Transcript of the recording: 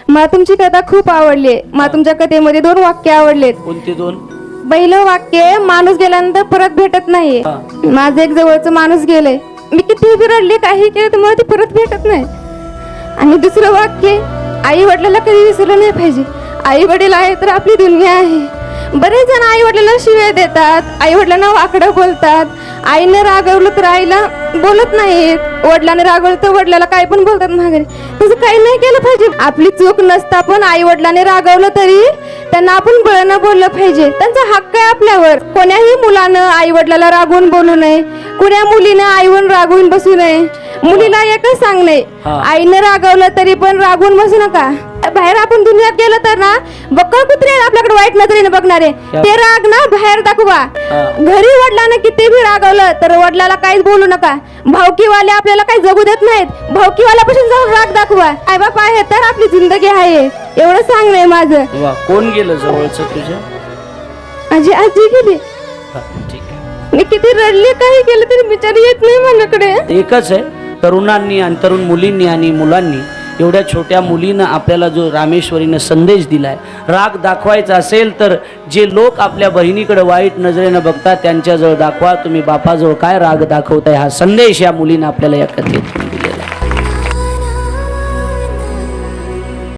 मला तुमची कथा खूप आवडली. मला तुमच्या कथेमध्ये 2 वाक्य आवडलेत. कोणते 2? पहिलं वाक्य, माणूस गेल्यानंतर परत भेटत नाही. माझं एक जवळचं माणूस गेलंय, मी किती रडले काही केलं तर मला ते परत भेटत नाही. आणि दुसरं वाक्य, आई वडिलांना कधी विसरलं नाही पाहिजे. आई वडील आहे तर आपली दुनिया आहे. बरेच जण आई वडिलांना शिव्या देतात, आई वडिलांना वाकडं बोलतात. आईने रागवलं तर आईला बोलत नाहीत, वडिलांनी रागवलं तर वडिलाला काही पण बोलतात माघारी. तसं काही नाही केलं पाहिजे. आपली चूक नसता पण आई वडिलांनी रागवलं तरी त्यांना आपण बळनं बोललं पाहिजे. त्यांचा हक्क आहे आपल्यावर. कोण्याही मुलानं आई वडिलाला रागवून बोलू नये, कोण्या मुलीनं आईवर रागवून बसू नये. मुलीला एकच सांगणे, आईने रागवलं तरी पण रागवून बसू नका. बाहेर आपण दुनियात गेलो तर ना बक्कळ कुत्रे आपल्याकडे वाईट नजरेने बघणारे, ते राग ना बाहेर दाखवा. घरी वडिलांना किती बी रागवलं तर वडिलाला काहीच बोलू नका. भावकीवाले आपल्याला काही जगू देत नाहीत, भावकीवाल्यापासून जाऊन राग दाखवा. आई बाप आहे तर आपली जिंदगी आहे, एवढं सांगणं माझं. कोण गेलं जवळचं तुझ्या? माझी आजी गेली. ठीक आहे. मी किती रडले काही केलं तरी बिचारी येत नाही माझ्याकडे. एकच आहे, तरुणांनी आणि तरुण मुलींनी आणि मुलांनी, एवढ्या छोट्या मुलीनं आपल्याला जो रामेश्वरीनं संदेश दिलाय, राग दाखवायचा असेल तर जे लोक आपल्या बहिणीकडे वाईट नजरेनं बघतात त्यांच्याजवळ दाखवा. तुम्ही बापाजवळ काय राग दाखवताय, हा संदेश या मुलीनं आपल्याला या कथेत